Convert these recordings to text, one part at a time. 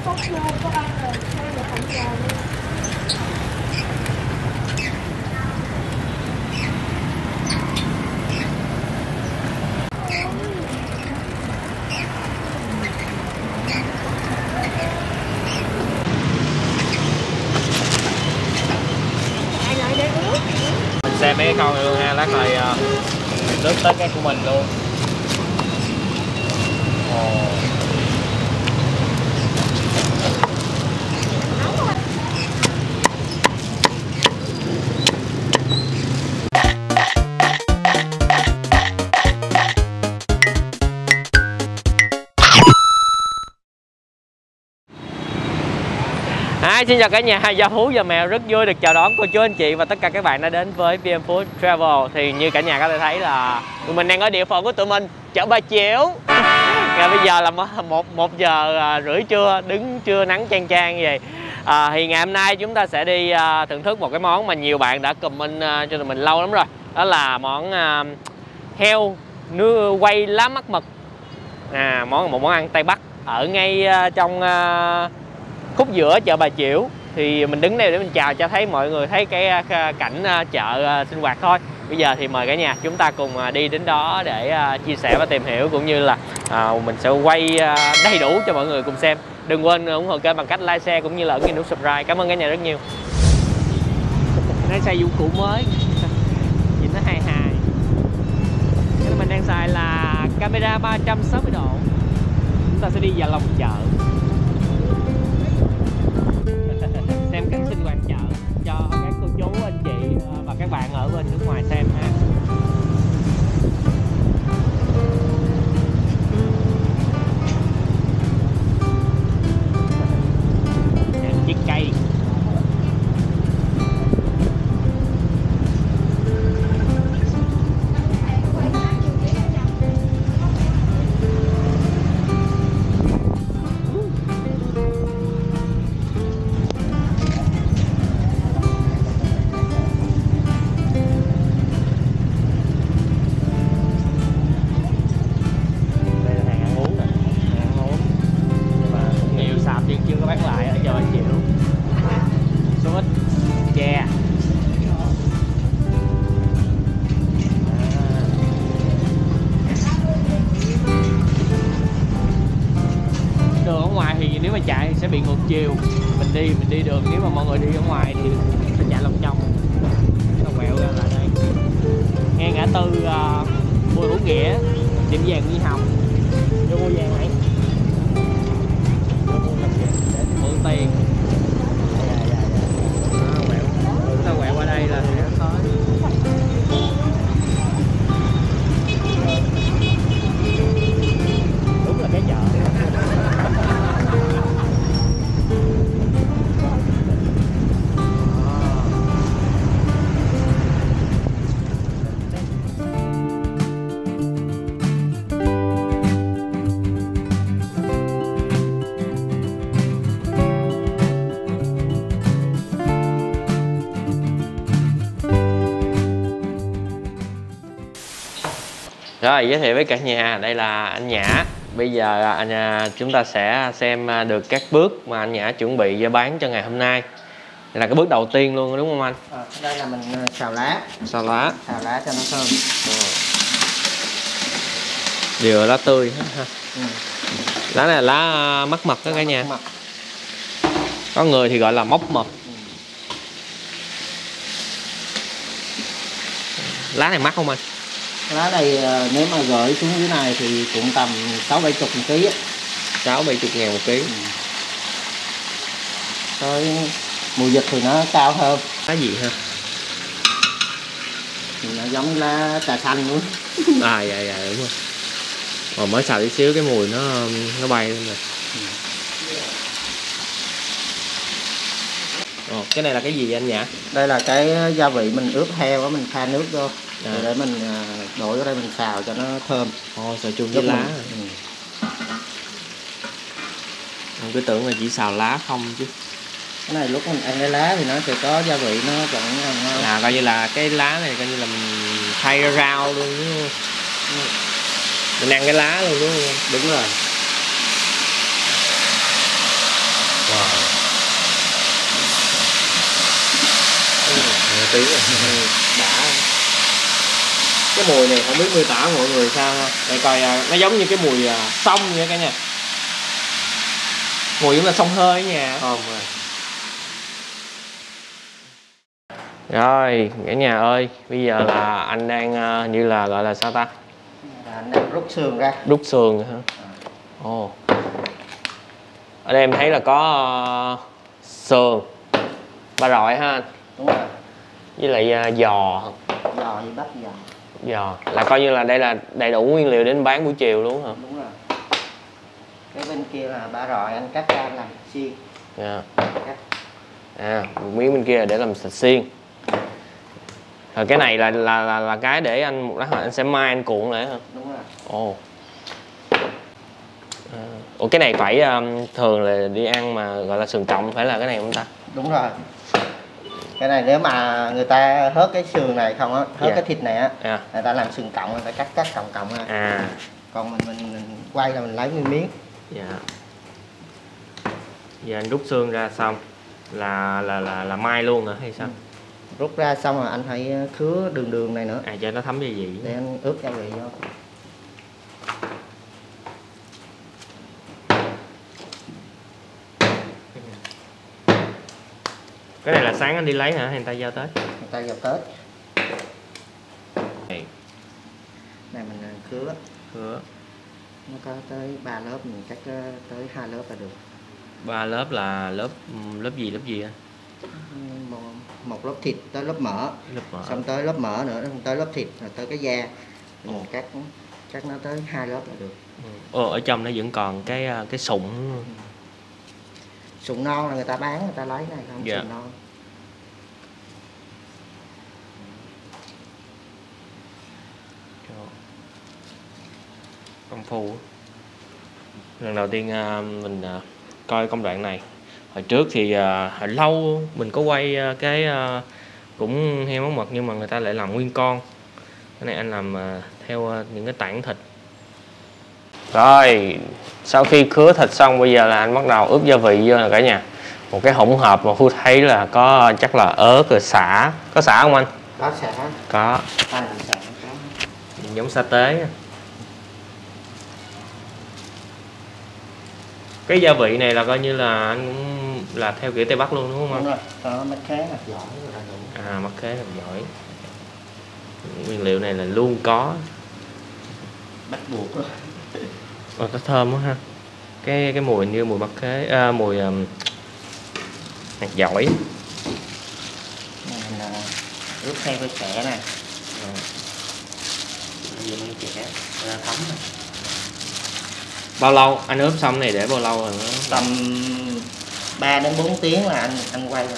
Sốt vô có ăn rồi, sao mà không giòn luôn. Mình xem mấy cái con này luôn ha, lát này nước tới cái của mình luôn. Xin chào cả nhà, Gia Phú và Mèo rất vui được chào đón cô chú anh chị và tất cả các bạn đã đến với VM Food Travel. Thì như cả nhà có thể thấy là tụi mình đang ở địa phận của tụi mình, chợ Bà Chiểu. Và bây giờ là 1 giờ rưỡi trưa, đứng trưa nắng chang chang như vậy. Thì ngày hôm nay chúng ta sẽ đi thưởng thức một cái món mà nhiều bạn đã comment cho tụi mình lâu lắm rồi. Đó là món heo quay lá mắt mực. Một món ăn Tây Bắc ở ngay trong khúc giữa chợ Bà Chiểu. Thì mình đứng đây để mình chào cho thấy mọi người thấy cái cảnh chợ sinh hoạt thôi. Bây giờ thì mời cả nhà chúng ta cùng đi đến đó để chia sẻ và tìm hiểu, cũng như là mình sẽ quay đầy đủ cho mọi người cùng xem. Đừng quên ủng hộ kênh bằng cách like, share cũng như là ấn cái nút subscribe. Cảm ơn cả nhà rất nhiều. Nó xài dụng cụ mới nhìn nó hài hài. Cái mình đang xài là camera 360 độ. Chúng ta sẽ đi vào lòng chợ, xem cảnh sinh hoạt chợ cho các cô chú anh chị và các bạn ở bên nước ngoài xem ha. Chiếc cây nếu mà chạy thì sẽ bị ngược chiều. Mình đi đường, nếu mà mọi người đi ở ngoài thì sẽ chạy lòng vòng. Nó quẹo ra lại đây ngay ngã tư Bùi Hữu Nghĩa, Tiệm Vàng Nhi Hồng. Vô mua vàng này, vô mua làm gì để mượn tiền. Quẹo, chúng ta quẹo qua đây là sẽ tới. Đúng là cái chợ. Rồi, giới thiệu với cả nhà, đây là anh Nhã. Bây giờ chúng ta sẽ xem được các bước mà anh Nhã chuẩn bị bán cho ngày hôm nay. Đây là cái bước đầu tiên luôn đúng không anh? Đây là mình xào lá. Xào lá cho nó thơm. Dừa lá tươi hết ha. Lá này là lá mắt mật đó cả nhà. Có người thì gọi là móc mật. Lá này mắc không anh? Lá này nếu mà gửi xuống dưới này thì cũng tầm 60-70 một ký. 60-70 ngàn một ký. Tới mùa dịch thì nó cao hơn. Lá gì ha? Nó giống lá trà xanh nữa. Dạ đúng rồi. Rồi mới xào tí xíu cái mùi nó bay lên rồi. Cái này là cái gì vậy anh Nhã? Đây là cái gia vị mình ướp heo, mình pha nước vô để mình đổ vô đây mình xào cho nó thơm. Xào chung với lá. Mình cứ tưởng là chỉ xào lá không chứ. Cái này lúc mình ăn cái lá thì nó sẽ có gia vị, nó vẫn ngon. Coi như là cái lá này coi như là mình thay ra rau luôn đúng không? Mình ăn cái lá luôn đúng không? Đúng rồi. tiếng rồi. Đã. Cái mùi này không biết miêu tả mọi người sao ha. Để coi nó giống như cái mùi xông vậy cả nhà. Mùi giống là xông hơi ở nhà. Rồi cả nhà ơi, bây giờ là anh đang như là gọi là sao ta? Anh đang rút xương ra. Rút xương hả? Ồ. Ở đây em thấy là có sườn, ba rọi ha anh. Đúng rồi. Với lại giò. Giò với bắp giò. Giò là coi như là đây là đầy đủ nguyên liệu đến bán buổi chiều luôn hả? Đúng rồi. Cái bên kia là ba rọi anh cắt ra làm xiên. Dạ. Cắt. À, một miếng bên kia là để làm thịt xiên. Rồi cái này là cái để anh một lát nữa anh sẽ mai anh cuộn lại hả? Đúng rồi. Ồ. Ủa cái này phải thường là đi ăn mà gọi là sườn cộng phải là cái này không ta? Đúng rồi. Cái này nếu mà người ta hớt cái sườn này không á, hớt cái thịt này á, người ta làm sườn cộng, người ta cắt cộng ha. À. Còn mình quay là mình lấy nguyên miếng. Dạ. Giờ anh rút xương ra xong là mai luôn hả hay sao? Rút ra xong rồi anh phải khứa đường này nữa. À cho nó thấm gia vị. Để anh ướp gia vị vô. Cái này là sáng anh đi lấy hả hay người ta giao tới? Người ta giao tới. Này Mình khứa. Nó có tới 3 lớp, mình cắt tới 2 lớp là được. 3 lớp là lớp gì anh? Một lớp thịt tới lớp mỡ. Xong tới lớp mỡ nữa, tới lớp thịt rồi tới cái da. Mình cắt nó tới 2 lớp là được. Ở trong nó vẫn còn cái sụng. Sụng non là người ta bán, người ta lấy này không. Dạ. Sụng non. Công phu. Lần đầu tiên mình coi công đoạn này. Hồi trước thì hồi lâu mình có quay cũng heo móng mật nhưng mà người ta lại làm nguyên con. Cái này anh làm theo những cái tảng thịt. Rồi, sau khi khứa thịt xong bây giờ là anh bắt đầu ướp gia vị vô nè cả nhà. Một cái hỗn hợp mà Phu thấy là có chắc là ớt rồi sả. Có sả không anh? Có sả. Có. Sả có. Giống sa tế. Cái gia vị này là coi như là anh cũng là theo kiểu Tây Bắc luôn đúng không anh? Đúng rồi, có mắc khế hạt giỏi là đủ. À, mắc khế hạt giỏi. Nguyên liệu này là luôn có. Bắt buộc đó. Nó thơm quá ha. Cái mùi như mùi mắc khế, mùi hạt giỏi. Mình ướp theo cái chẻ nè. Bây giờ cái chẻ ra thấm này. Bao lâu anh ướp xong này để bao lâu rồi nó tầm 3 đến 4 tiếng là anh quay rồi.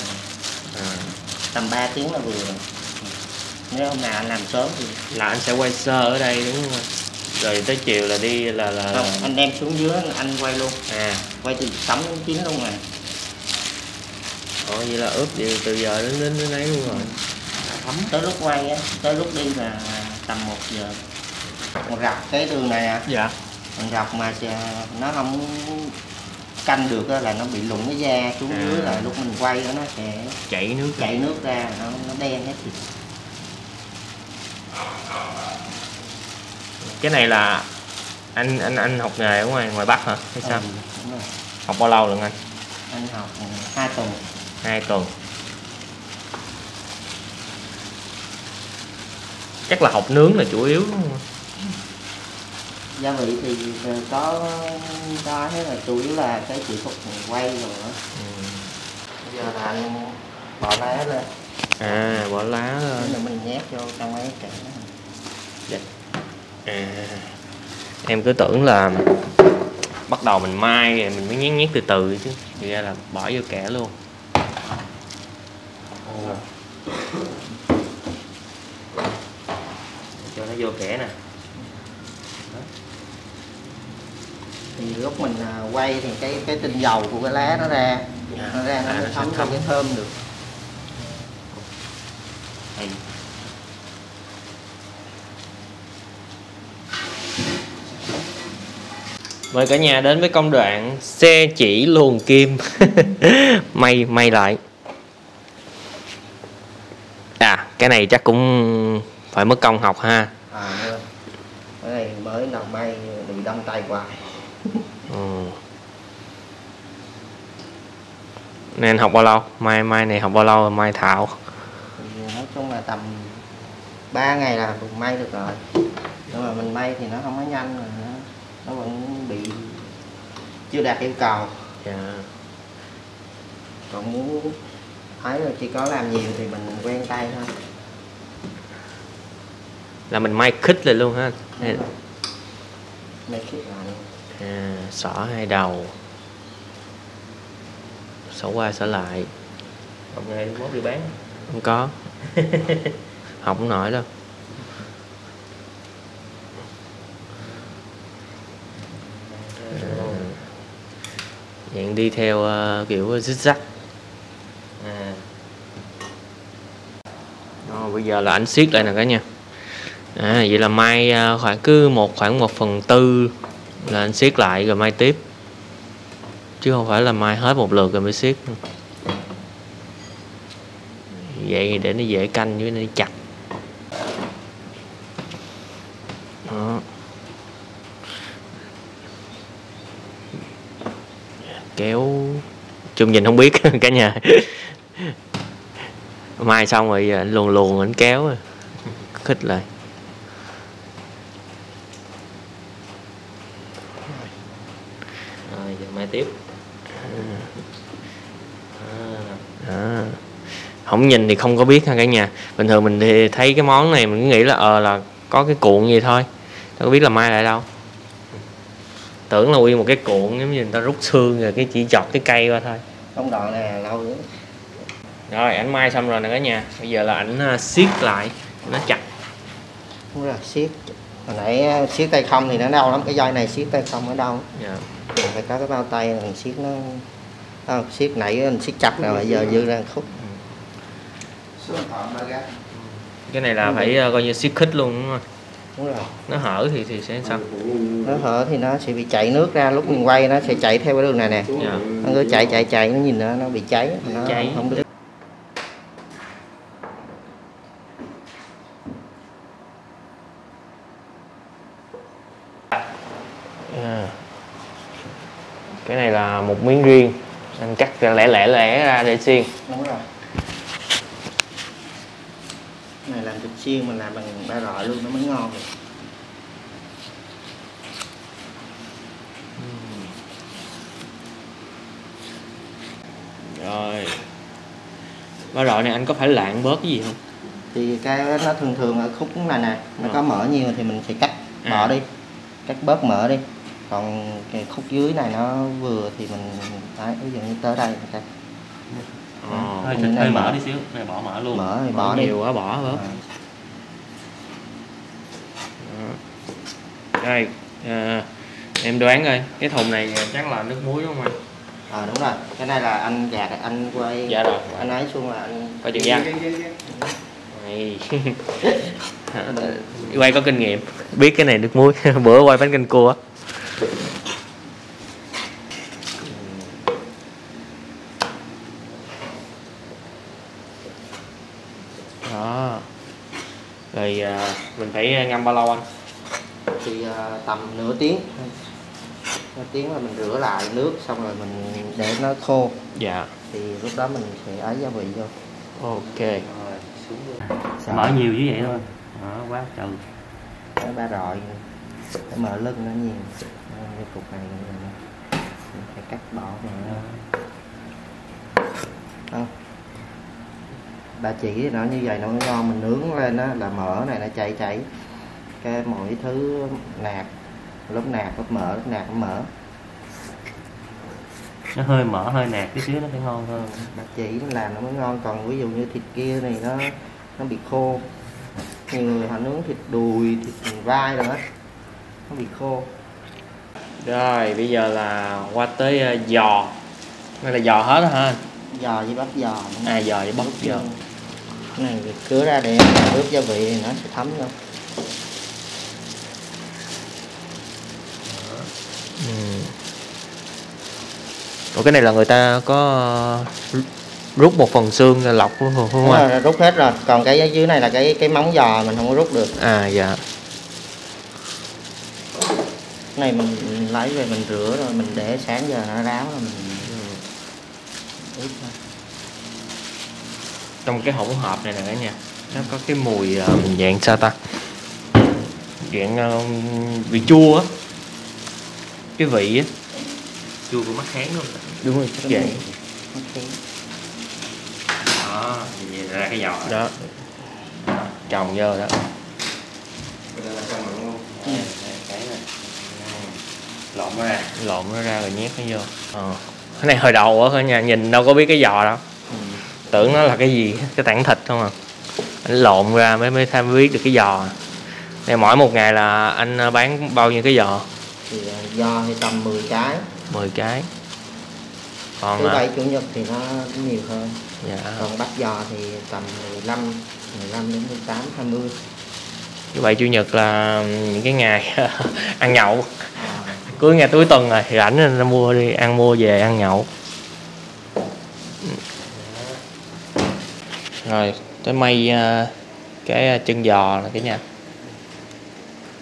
Tầm 3 tiếng là vừa rồi. Nếu hôm nào anh làm sớm thì là anh sẽ quay sơ ở đây đúng không anh? Rồi tới chiều là đi là không, anh đem xuống dưới anh quay luôn. À, quay từ 8 đến 9 luôn rồi. Ồ, vậy là ướp từ giờ đến ấy luôn rồi. Thấm tới lúc quay á, tới lúc đi là tầm 1 giờ. Còn rọc cái đường này à. Dạ. Còn rọc mà nó không canh được á, là nó bị lụng cái da xuống dưới, là lúc mình quay nó sẽ chảy nước ra, nó đen hết thịt. Cái này là anh học nghề ở ngoài Bắc hả hay sao? Đúng rồi. Học bao lâu rồi anh? Anh học 2 tuần. 2 tuần. Chắc là học nướng là chủ yếu đúng không? Gia vị thì có hết, là chủ yếu là cái kỹ thuật quay rồi đó. Bây giờ là anh bỏ lá lên. À, bỏ lá lên. Rồi mình nhét vô trong cái kẻ. Dạ. À, em cứ tưởng là bắt đầu mình mai rồi mình mới nhét từ từ chứ, thì ra là bỏ vô kẻ luôn. Cho nó vô kẻ nè. Thì lúc mình quay thì cái tinh dầu của cái lá nó ra, nó mới thấm ra cái thơm được. Mời cả nhà đến với công đoạn xe chỉ luồn kim. may lại. Cái này chắc cũng phải mất công học ha. Nữa. Cái này mới làm may bị đâm tay hoài. Nên học bao lâu? Mai này học bao lâu mai thạo? Nói chung là tầm 3 ngày là cũng may được rồi. Nhưng mà mình may thì nó không có nhanh rồi, nó vẫn bị chưa đạt yêu cầu. Còn muốn thấy là chỉ có làm nhiều thì mình quen tay thôi. Là mình may khít lên luôn ha. May khít lại. Xỏ hai đầu, xỏ qua xỏ lại. Còn nghề mốt đi bán không có. Học không nổi đâu. Dạng đi theo kiểu zigzag. Bây giờ là ảnh siết lại nè cả nhà. Vậy là may khoảng 1/4 là anh siết lại rồi may tiếp, chứ không phải là may hết một lượt rồi mới siết. Vậy để nó dễ canh với nó chặt. Đó. Kéo chung nhìn không biết cả nhà. May xong rồi anh luồn anh kéo rồi khích lại. Rồi giờ mai tiếp. Không nhìn thì không có biết ha cả nhà. Bình thường mình thì thấy cái món này mình cứ nghĩ là là có cái cuộn gì thôi, đâu có biết là mai lại đâu. Tưởng là nguyên một cái cuộn giống như người ta rút xương rồi cái chỉ chọt cái cây qua thôi. Công đoạn này lâu nữa. Rồi ảnh may xong rồi nè cả nhà. Bây giờ là ảnh siết lại nó chặt. Đúng rồi, siết. Hồi nãy siết tay không thì nó đau lắm, cái dây này siết tay không nó đau. Phải có cái bao tay mình siết nó siết nãy mình siết chặt rồi bây giờ dư ra khúc. Cái này là phải coi như siết khích luôn đúng không? Đúng rồi. Nó hở thì sẽ sao? Nó hở thì nó sẽ bị chảy nước ra, lúc mình quay nó sẽ chạy theo cái đường này nè. Nó cứ chạy nó nhìn nó bị cháy, nó không được. Cái này là một miếng riêng, anh cắt lẻ ra để xiên. Đúng rồi. Cái này làm thịt xiên mình làm bằng ba rọi luôn nó mới ngon được. Rồi ba rọi này anh có phải lạng bớt cái gì không? Thì cái nó thường ở khúc này nè, nó có mỡ nhiều thì mình sẽ cắt bỏ đi, cắt bớt mỡ đi. Còn cái khúc dưới này nó vừa thì mình đấy, ví dụ như tới đây mình cắt. Hơi mỡ đi xíu, này bỏ mỡ luôn. Mỡ thì bỏ nhiều quá bỏ bớt. Đây, em đoán coi, cái thùng này chắc là nước muối đúng không anh? Đúng rồi, cái này là anh gạt anh quay. Dạ rồi. Anh ấy xuống là anh coi chừng gian. Quay có kinh nghiệm, biết cái này nước muối. Bữa quay bánh canh cua á. Đó. Rồi mình phải ngâm bao lâu anh? Thì tầm nửa tiếng là mình rửa lại nước xong rồi mình để nó khô. Dạ. Thì lúc đó mình sẽ ái gia vị vô. Ok. Rồi xuống luôn. Mở nhiều như vậy thôi. Đó, quá trời. Cái ba rọi để mở lưng nó nhiều. Cái cục này mình phải cắt bỏ rồi. Không. Bà chỉ thì nó như vậy nó mới ngon, mình nướng lên đó là mỡ này nó chảy cái mọi thứ nạc, lớp nạc lớp mỡ, lớp nạc lớp mỡ. Nó hơi mỡ hơi nạc tí xíu nó phải ngon hơn. Bà chỉ làm nó mới ngon, còn ví dụ như thịt kia này nó bị khô. Nhiều người họ nướng thịt đùi, thịt vai rồi đó, nó bị khô. Rồi bây giờ là qua tới giò. Đây là giò hết hả? Giò với bắp giò. Giò với bắp giò. Cái này cứa ra để ướp gia vị thì nó sẽ thấm đâu. Ủa cái này là người ta có rút một phần xương ra lọc luôn không Đúng anh? rồi, rút hết rồi, còn cái dưới này là cái móng giò mình không có rút được. À dạ. Cái này mình lấy về mình rửa rồi mình để sáng giờ nó ráo rồi mình ướp thôi. Trong cái hỗn hợp này nè cả nhà, nó có cái mùi dạng sao ta, dạng vị chua á, cái vị á, chua của mắt kháng luôn. Đúng rồi, chắc vậy. Đó, nhìn ra cái giò đó, trồng vô đó. Lộn nó ra rồi nhét nó vô. Cái này hồi đầu á cả nhà, nhìn đâu có biết cái giò đâu, tưởng nó là cái gì, cái tảng thịt không à. Anh lộn ra mới biết được cái giò. Này mỗi một ngày là anh bán bao nhiêu cái giò? Thì giò thì tầm 10 cái. 10 cái. Còn thứ bảy chủ nhật thì nó nhiều hơn. Dạ. Còn bắt giò thì tầm 15 đến 18 20. Thứ bảy chủ nhật là những cái ngày ăn nhậu. Cuối ngày cuối tuần rồi rảnh nên ra mua đi ăn, mua về ăn nhậu. Rồi tới may cái chân giò là cái nha.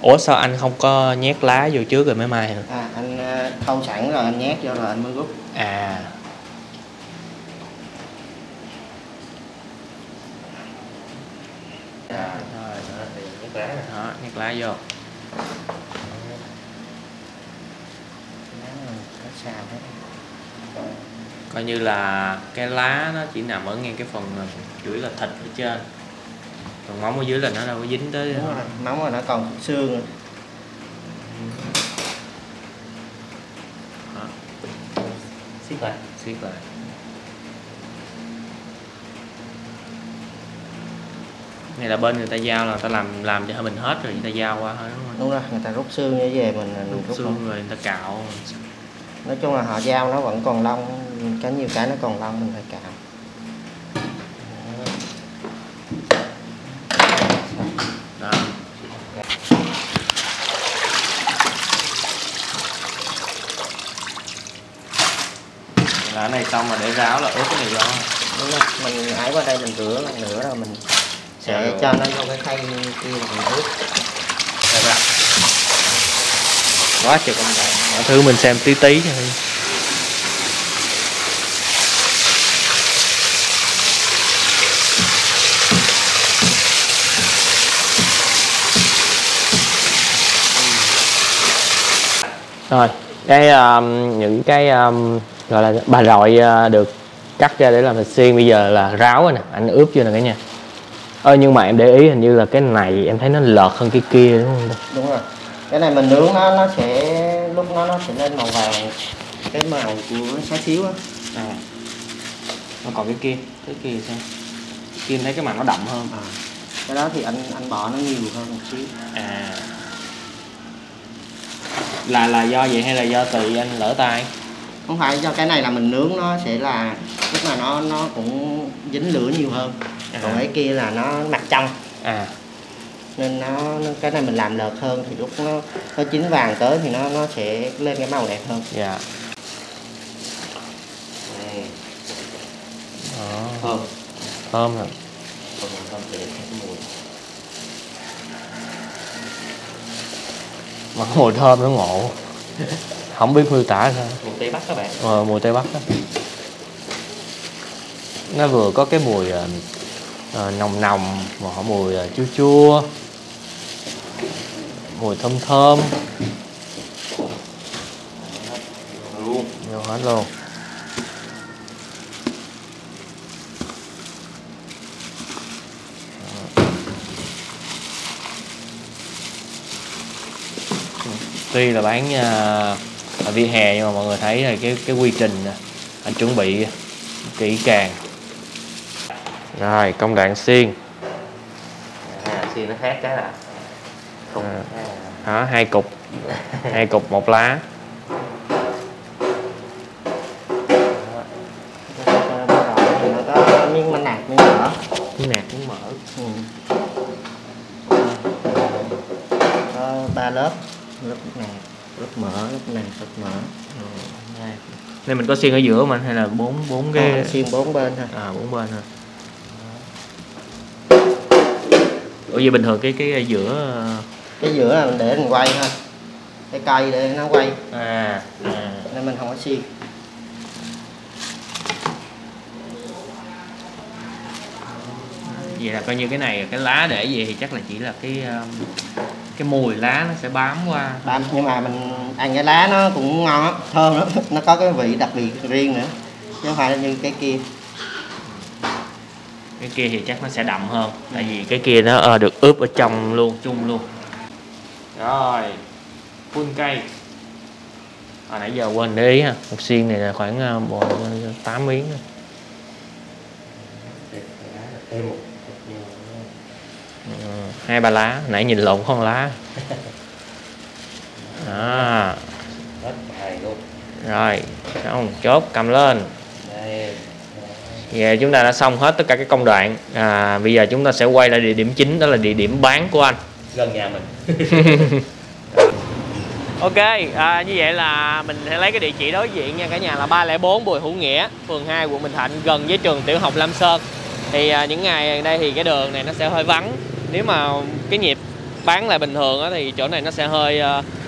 Ủa sao anh không có nhét lá vô trước rồi mới may hả? Anh khâu sẵn rồi anh nhét vô rồi anh mới rút. Rồi nhét lá đó, nhét lá vô. Coi như là cái lá nó chỉ nằm ở ngay cái phần chủ yếu là thịt ở trên, còn móng ở dưới là nó đâu có dính tới. Đúng rồi, móng rồi nó còn xương rồi. Siết lại. Này là bên người ta giao là người ta làm cho mình hết rồi, người ta giao qua thôi đúng không? Đúng rồi, người ta rút xương như về mình rút xương rồi người ta cạo. Nói chung là họ giao nó vẫn còn lông, nhiều cái nó còn lông mình phải cạo. Đó. Là cái này xong mà để ráo là ướp cái này vô. Đúng rồi, mình ái qua đây mình rửa lần nữa rồi mình sẽ cho nó vô cái khay kia là mình ướp. Rồi. Quá trời công đoạn. Mọi thứ mình xem tí tí thôi. Rồi, những cái gọi là bà rọi được cắt ra để làm thịt xiên, bây giờ là ráo rồi nè, anh ướp chưa nè cả nhà. Nhưng mà em để ý hình như là cái này em thấy nó lợt hơn cái kia đúng không? Đúng rồi. Cái này mình nướng nó sẽ lúc nó sẽ lên màu vàng, cái màu của nó xá xíu á. Nó còn cái kia sao? Cái kia em thấy cái màu nó đậm hơn. Cái đó thì anh bỏ nó nhiều hơn một xíu. Là do vậy hay là do tự anh lỡ tay? Không phải, do cái này là mình nướng nó sẽ là lúc mà nó cũng dính lửa nhiều hơn. Còn cái kia là nó mặt trong. Nên cái này mình làm lợt hơn thì lúc nó chín vàng tới thì nó sẽ lên cái màu đẹp hơn. Dạ. Thơm rồi. Mà mùi thơm nó ngộ. Không biết miêu tả sao. Mùi Tây Bắc các bạn. Mùi Tây Bắc đó. Nó vừa có cái mùi nồng nồng, mà mùi chua chua, mùi thơm thơm. Vô hết luôn. Tuy là bán ở vỉa hè nhưng mà mọi người thấy là cái quy trình anh chuẩn bị kỹ càng. Rồi công đoạn xiên. Xiên nó khác cái là đó, 2 cục 2 cục 1 lá. Nó có miếng nạc miếng mỡ. Miếng nạc miếng mỡ. Có 3 lớp, lớp nạc, lớp mỡ, lớp nạc, lớp mỡ. Nên mình có xiên ở giữa không anh hay là bốn cái xiên 4 bên thôi. 4 bên thôi. Ủa vậy bình thường cái giữa là mình để mình quay thôi, cái cây để nó quay nên mình không có xiên. Vậy là coi như cái này cái lá để gì thì chắc là chỉ là cái mùi lá nó sẽ bám qua. Nhưng mà mình ăn cái lá nó cũng ngon lắm, thơm lắm, nó có cái vị đặc biệt riêng nữa chứ không phải như cái kia. Cái kia thì chắc nó sẽ đậm hơn, tại vì cái kia nó được ướp ở trong luôn, chung luôn. Rồi phun cây. Nãy giờ quên để ý ha, một xiên này là khoảng 8 miếng thôi. Hai ba lá, nãy nhìn lộn con lá. Rồi xong chốt cầm lên. Vậy chúng ta đã xong hết tất cả các công đoạn. Bây giờ chúng ta sẽ quay lại địa điểm chính, đó là địa điểm bán của anh gần nhà mình. Ok, như vậy là mình sẽ lấy cái địa chỉ đối diện nha cả nhà, là 304 Bùi Hữu Nghĩa, phường 2, quận Bình Thạnh, gần với trường tiểu học Lam Sơn. Thì những ngày gần đây thì cái đường này nó sẽ hơi vắng. Nếu mà cái nhịp bán lại bình thường á, thì chỗ này nó sẽ hơi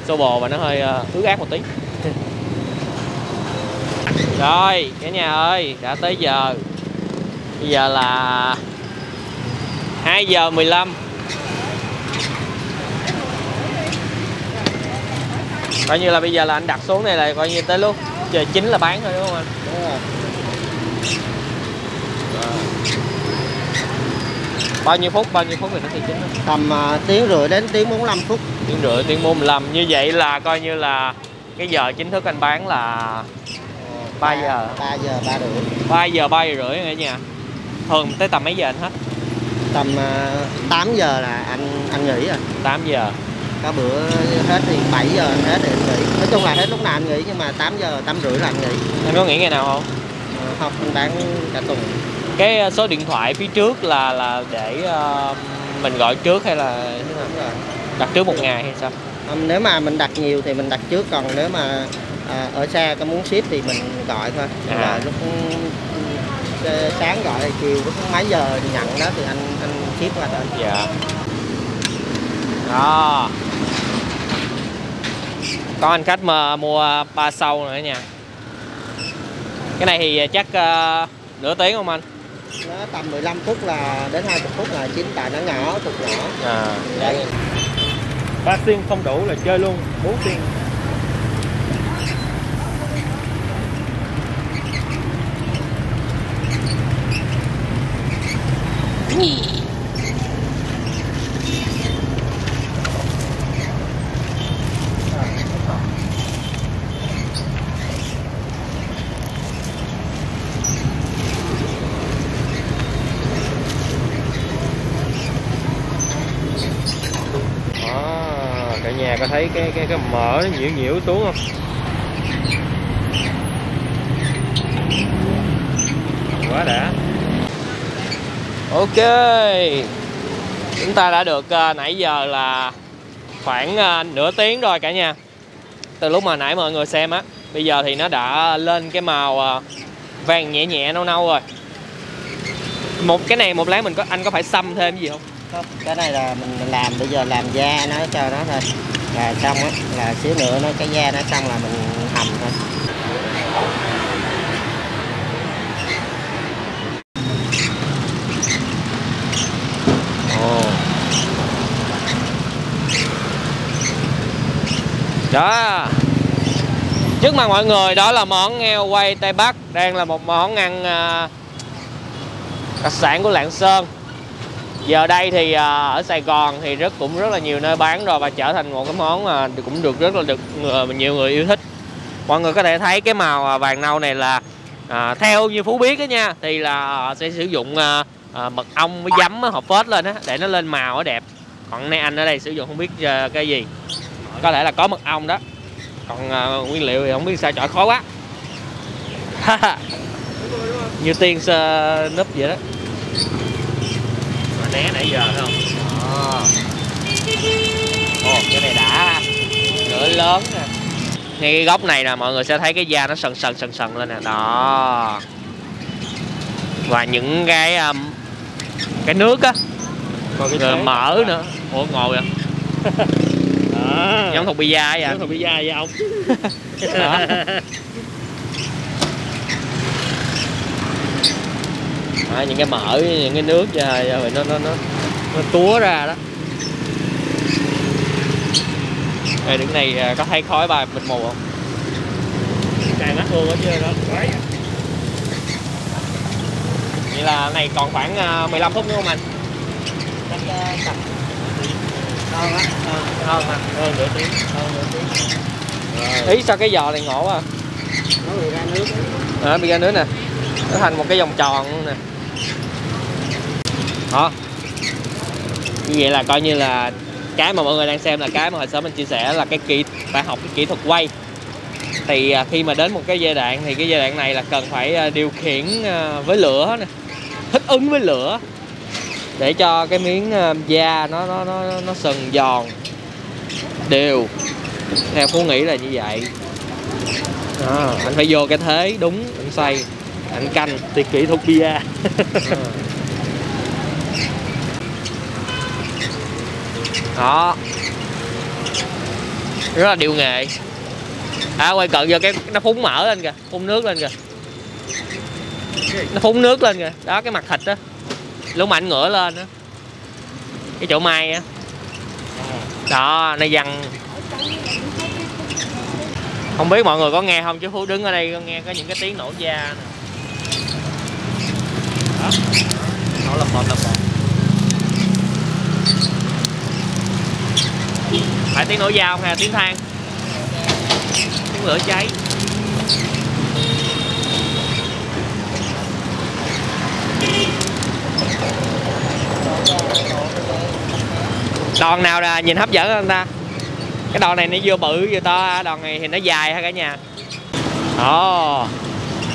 xô bồ và nó hơi ướt át một tí. Rồi cả nhà ơi, đã tới giờ. Bây giờ là 2 giờ 15. Coi như là bây giờ là anh đặt xuống này là coi như tới lúc giờ 9 là bán thôi đúng không anh? Đúng rồi. Bao nhiêu phút thì nó sẽ chín? Tầm tiếng rưỡi đến tiếng 45 phút. Tiếng rưỡi, tiếng 45. Như vậy là coi như là cái giờ chính thức anh bán là 3 giờ. 3 giờ 3 rưỡi. 3 giờ 3 giờ rưỡi ở nhà. Thường tới tầm mấy giờ anh hết? Tầm 8 giờ là anh nghỉ rồi. 8 giờ. Có bữa hết thì 7 giờ anh hết thì anh nghỉ. Nói chung là hết lúc nào anh nghỉ, nhưng mà 8 giờ 8 rưỡi là anh nghỉ. Anh có nghỉ ngày nào không? Không, anh bán cả tuần. Cái số điện thoại phía trước là để mình gọi trước hay là thế nào? Đặt trước một ngày hay sao? Nếu mà mình đặt nhiều thì mình đặt trước, còn nếu mà ở xa có muốn ship thì mình gọi thôi. Gọi lúc sáng gọi thì chiều lúc mấy giờ nhận đó thì anh ship qua thôi. Dạ. Đó. Có anh khách mà mua 3 sâu nữa nha. Cái này thì chắc nửa tiếng không anh? Nó tầm 15 phút là đến 20 phút là chín, tại nó nhỏ, cục nhỏ. Đấy. 3 xiên không đủ là chơi luôn 4 xiên. Cả nhà có thấy cái mỡ nó nhiễu xuống không? Quá đã. Ok, chúng ta đã được nãy giờ là khoảng nửa tiếng rồi cả nhà. Từ lúc mà nãy mọi người xem á, bây giờ thì nó đã lên cái màu vàng nhẹ nhẹ nâu nâu rồi. Cái này một lát anh có phải xăm thêm gì không? Không, cái này là mình làm, bây giờ làm da nó cho nó thôi là xong á, là xíu nữa nó cái da nó xong là mình hầm thôi. Đó. Trước mặt mọi người đó là món heo quay Tây Bắc, đang là một món ăn đặc sản của Lạng Sơn. Giờ đây thì ở Sài Gòn thì cũng rất là nhiều nơi bán rồi, và trở thành một cái món mà cũng được nhiều người yêu thích. Mọi người có thể thấy cái màu vàng nâu này là theo như Phú biết đó nha, thì là sẽ sử dụng mật ong với giấm hộp phết lên á để nó lên màu nó đẹp. Còn nay anh ở đây sử dụng không biết cái gì, có thể là có mật ong đó, còn nguyên liệu thì không biết sao, chọi khó quá. Như tiên núp vậy đó. Né nãy giờ thấy không? Ồ, cái này đã lửa lớn nè. ngay cái góc này nè mọi người sẽ thấy cái da nó sần sần lên nè đó, và những cái nước á, mỡ nữa. Ủa ngồi vậy giống thùng pizza vậy. Giống thùng pizza vậy ông. Những cái mỡ, những cái nước rồi nó túa ra đó. Đây đứng này có thấy khói bài mịt mù không? Cài mắt luôn ở chứ đó. Vậy là này còn khoảng 15 phút nữa không anh? Hơn nửa tiếng. Ý sao cái giò này ngộ quá. Nó bị ra nước. Bị ra nước nè. Nó thành một cái vòng tròn luôn nè. Đó. Như vậy là coi như là cái mà mọi người đang xem là cái mà hồi sớm mình chia sẻ là phải học cái kỹ thuật quay. Thì khi mà đến một cái giai đoạn thì cái giai đoạn này là cần phải điều khiển với lửa nè, thích ứng với lửa để cho cái miếng da nó sần giòn đều. Theo Phú nghĩ là như vậy. Anh phải vô cái thế đúng, anh xoay, anh canh thì kỹ thuật bia. Đó, rất là điêu nghệ. Quay cận vô cái nó phúng mỡ lên kìa, phun nước lên kìa, nó phúng nước lên kìa. Đó cái mặt thịt đó, lúc mà anh ngửa lên đó, cái chỗ mai á đó nó văng. Không biết mọi người có nghe không chứ Phú đứng ở đây có nghe có những cái tiếng nổ da nè. Đó, nổ lầm bột. Phải tiếng nổ da không hay là tiếng than? Tiếng lửa cháy. Đòn nào là nhìn hấp dẫn hơn ta? Cái đòn này nó vừa bự vừa to, đòn này thì nó dài ha cả nhà. Đó,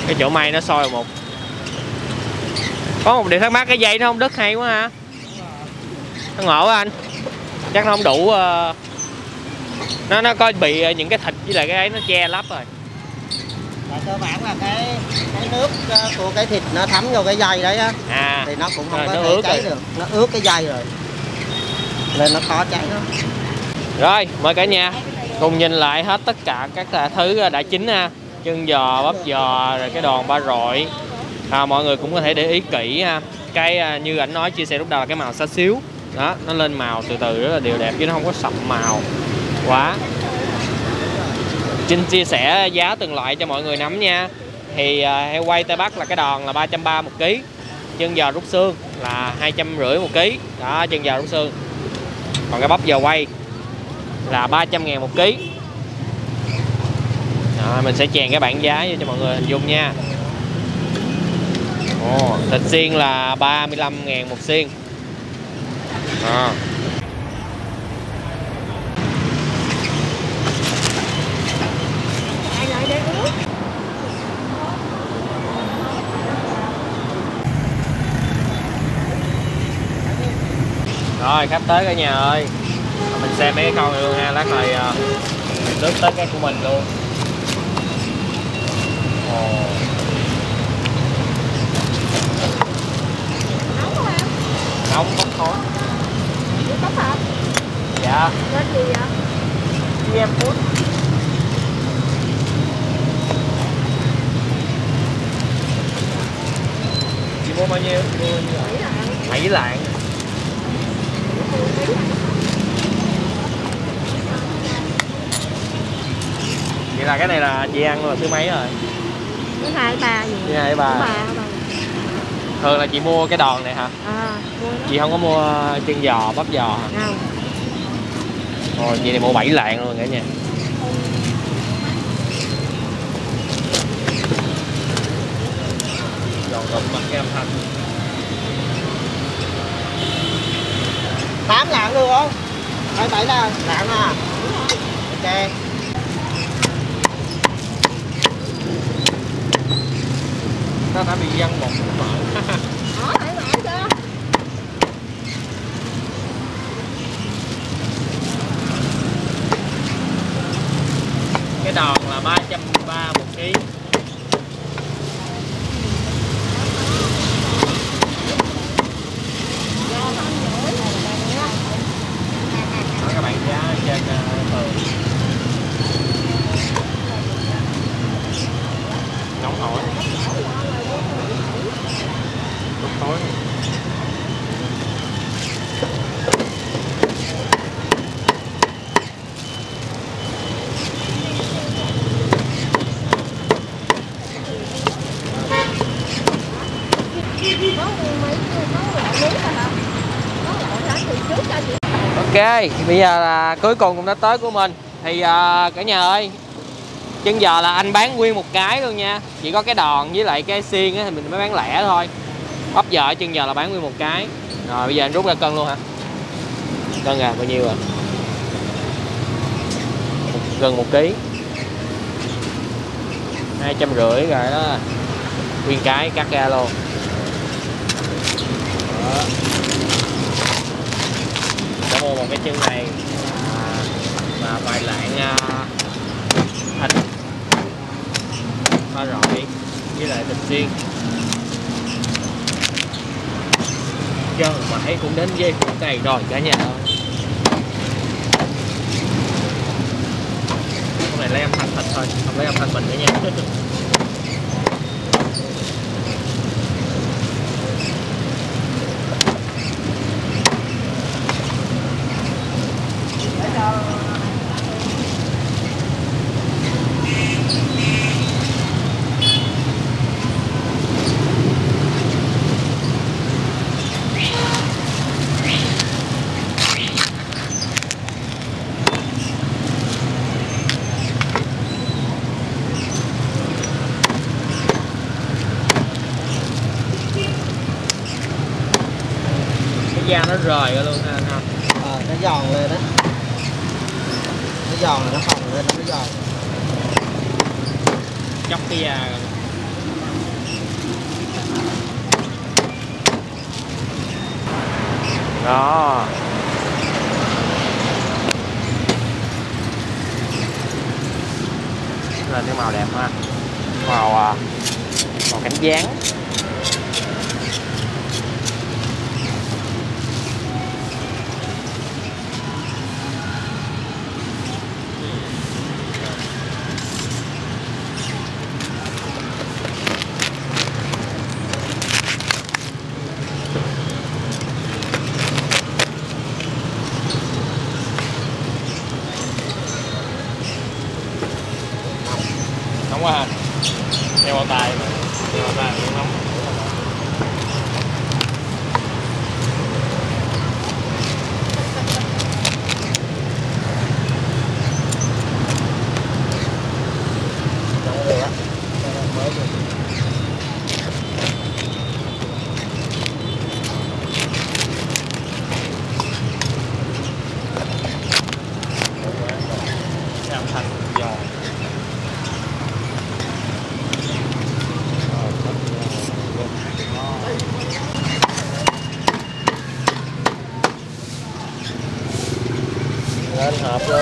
cái chỗ may nó soi một. Có một điều thắc mắc, cái dây nó không đứt hay quá ha. Nó ngộ quá anh. Chắc nó không đủ. Nó có bị những cái thịt với lại cái ấy nó che lấp rồi. Cơ bản là cái nước của cái thịt nó thấm vô cái dây đấy á, thì nó cũng không có thể cháy được, nó ướt cái dây rồi nên nó khó cháy nó. Rồi mời cả nhà cùng nhìn lại hết tất cả các thứ đã chín ha, chân giò, bắp giò, rồi cái đòn ba rọi. Mọi người cũng có thể để ý kỹ ha, cái như ảnh nói chia sẻ lúc đầu là cái màu xá xíu đó, nó lên màu từ từ rất là đều đẹp chứ nó không có sậm màu quá. Trinh chia sẻ giá từng loại cho mọi người nắm nha. Thì heo quay Tây Bắc là cái đòn là 330 một ký, chân giò rút xương là 250 một ký đó, chân giò rút xương. Còn cái bắp giò quay là 300.000 một ký. Mình sẽ chèn cái bảng giá vô cho mọi người hình dung nha. Thịt xiên là 35.000 một xiên. Rồi khách tới cả nhà ơi, mình xem mấy cái con này luôn ha, lát này mình nước tới cái của mình luôn. Nóng bốc khói. Có hả? Dạ. Tên gì vậy? Em Food. Chị mua bao nhiêu? Mua bao nhiêu? 7 lạng. Vậy là cái này là chị ăn là thứ mấy rồi? Thứ 2, 3 gì? Thứ 2, 3. Thường là chị mua cái đòn này hả? Chị không có mua chân giò, bắp giò hả? Không. Vậy thì mua 7 lạng luôn cả nhà. Giòn gụm mặt cái âm thanh. 8 lạng luôn không? 7 lạng à? Ok. Nó đã bị văng một mỡ. Phải mỡ chưa? Cái đòn hỏi. Khói. Ok, bây giờ là cuối cùng cũng đã tới của mình. Thì cả nhà ơi, chân giò là anh bán nguyên một cái luôn nha. Chỉ có cái đòn với lại cái xiên á thì mình mới bán lẻ thôi. Bắp giò chân giò là bán nguyên một cái. Rồi bây giờ anh rút ra cân luôn hả? Cân ra bao nhiêu rồi? Gần 1 kg. 250 rồi đó. Nguyên cái cắt ra luôn. Đó. Đã mua một cái chân này và vài lạng thịt kho rọi với lại thịt xiên. Chân mãi cũng đến giây phút này rồi cả nhà ơi. Hôm này lấy âm thanh thịt thôi, không lấy âm thanh mình nữa nha. Da nó rời ra luôn ha anh ha. Nó giòn lên đó. Nó giòn là nó phồng lên, nó giòn. Chóc cái da rồi. Đó. Lên cái màu đẹp ha. Màu cánh gián. Nóng quá ha. Đeo bao tay mà. Đeo bao tay cũng nóng. Âm thanh giòn. Lên hộp luôn.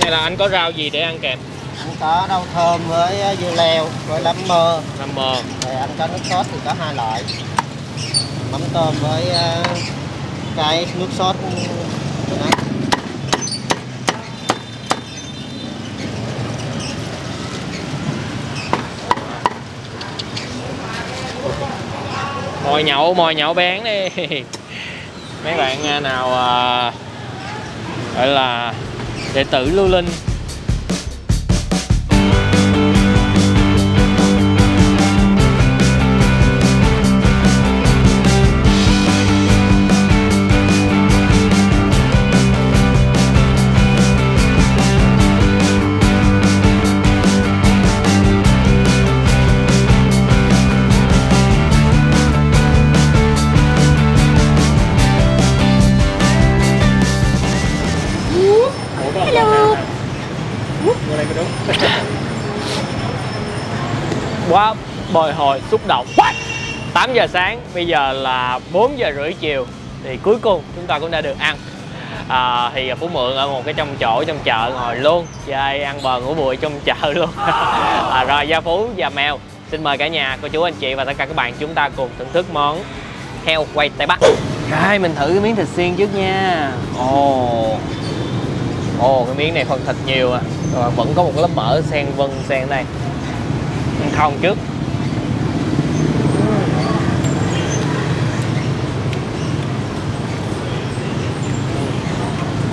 Này là anh có rau gì để ăn kèm? Anh có rau thơm với dưa leo với nấm mơ. Nấm mơ. Rồi anh có nước sốt thì có 2 loại. Mắm tôm với cái nước sốt đó. Mồi nhậu bán đi. Mấy bạn nào gọi là đệ tử Lưu Linh. Quá bồi hồi xúc động. 8 giờ sáng, bây giờ là 4 giờ rưỡi chiều thì cuối cùng chúng ta cũng đã được ăn. Thì Phú Mượn ở một cái trong chỗ trong chợ ngồi luôn, chơi ăn bò ngủ bụi trong chợ luôn. Rồi Gia Phú và Mèo xin mời cả nhà, cô chú, anh chị và tất cả các bạn chúng ta cùng thưởng thức món heo quay Tây Bắc. Rồi mình thử cái miếng thịt xiên trước nha. Ồ, cái miếng này phần thịt nhiều à. vẫn có một lớp mỡ xen vân xen đây. Ăn không trước.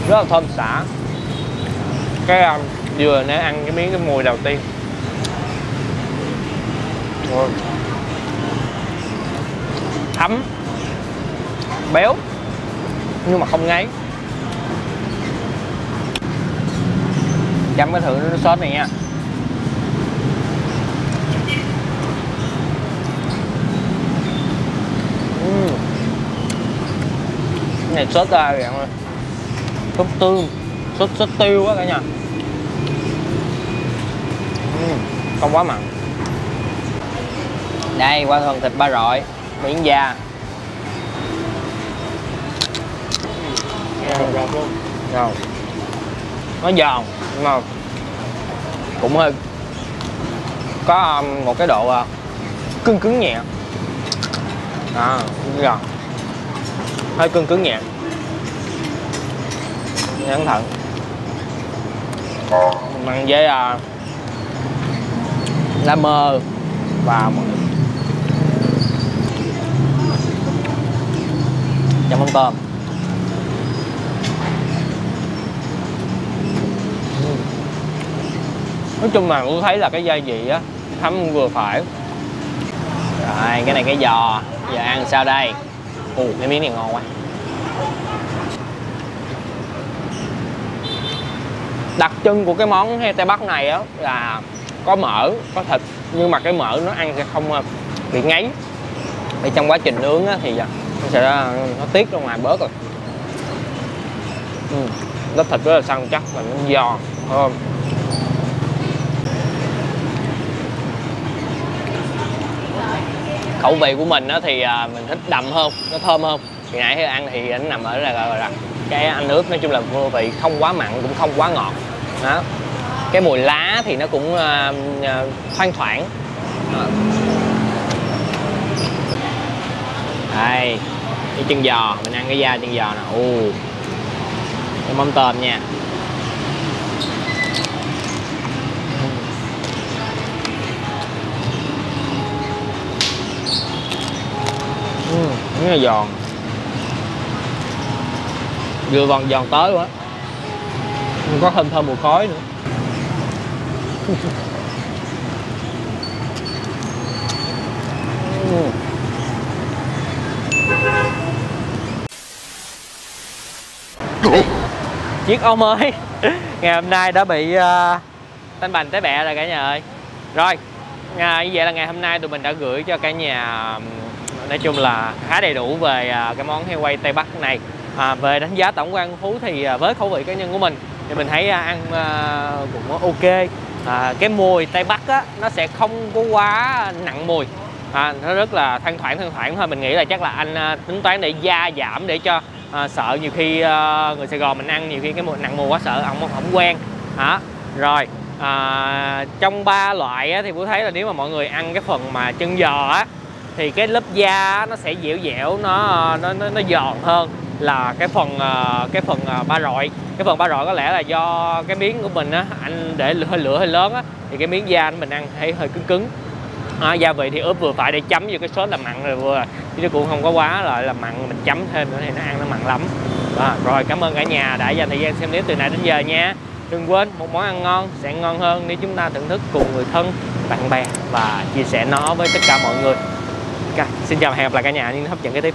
Rất là thơm xả. Cái vừa nãy ăn cái miếng cái mùi đầu tiên. Thấm, béo nhưng mà không ngấy. Chấm cái thử nước sốt này nha. Cái này sốt ra kìa, sốt tương, sốt tiêu á cả nhà. Không quá mặn. Đây qua phần thịt ba rọi, miếng da. Ngon. Nó giòn nhưng mà cũng hơi có một cái độ cứng cứng nhẹ. Giòn. Hơi cứng cứng nhẹ. Cẩn thận. Mặn với lá mơ và chấm mắm tôm. Nói chung là tôi thấy là cái gia vị á thấm vừa phải. Rồi cái này cái giò, giờ ăn sao đây? Cái miếng này ngon quá. Đặc trưng của cái món heo Tây Bắc này á là có mỡ, có thịt, nhưng mà cái mỡ nó ăn sẽ không bị ngấy. Thì trong quá trình nướng á, thì nó sẽ nó tiết ra ngoài bớt rồi. Lớp thịt rất là săn chắc và nó giòn thơm. Khẩu vị của mình á, thì mình thích đậm hơn, nó thơm hơn. Thì nãy ăn thì nó nằm ở là cái ăn nước, nói chung là vô vị, không quá mặn cũng không quá ngọt. Đó. Cái mùi lá thì nó cũng thoang thoảng. Đây, cái chân giò, mình ăn cái da chân giò nè. Cái mắm tôm nha. Rất là giòn. Vừa giòn tới quá. Có thơm mùi khói nữa. Chiếc ống mới ngày hôm nay đã bị tanh bành té bẹ rồi cả nhà ơi. Rồi như vậy là ngày hôm nay tụi mình đã gửi cho cả nhà nói chung là khá đầy đủ về cái món heo quay Tây Bắc này. Về đánh giá tổng quan Phú thì với khẩu vị cá nhân của mình thì mình thấy ăn cũng ok. Cái mùi Tây Bắc á, nó sẽ không có quá nặng mùi, nó rất là thoang thoảng thôi. Mình nghĩ là chắc là anh tính toán để gia giảm để cho sợ nhiều khi người Sài Gòn mình ăn nhiều khi cái mùi nặng mùi quá sợ ông không quen. Rồi trong 3 loại á, thì Phú thấy là nếu mà mọi người ăn cái phần mà chân giò á thì cái lớp da nó sẽ dẻo dẻo, nó giòn hơn là cái phần ba rọi. Cái phần ba rọi có lẽ là do cái miếng của mình á, anh để lửa hơi lớn á, thì cái miếng da mình ăn thấy hơi cứng. Gia vị thì ướp vừa phải để chấm vô cái sốt là mặn rồi vừa, chứ nó cũng không có quá là mặn, mình chấm thêm nữa thì nó ăn nó mặn lắm. Rồi cảm ơn cả nhà đã dành thời gian xem clip từ nãy đến giờ nha. Đừng quên một món ăn ngon sẽ ngon hơn nếu chúng ta thưởng thức cùng người thân, bạn bè và chia sẻ nó với tất cả mọi người. Xin chào và hẹn gặp lại cả nhà những hấp dẫn kế tiếp.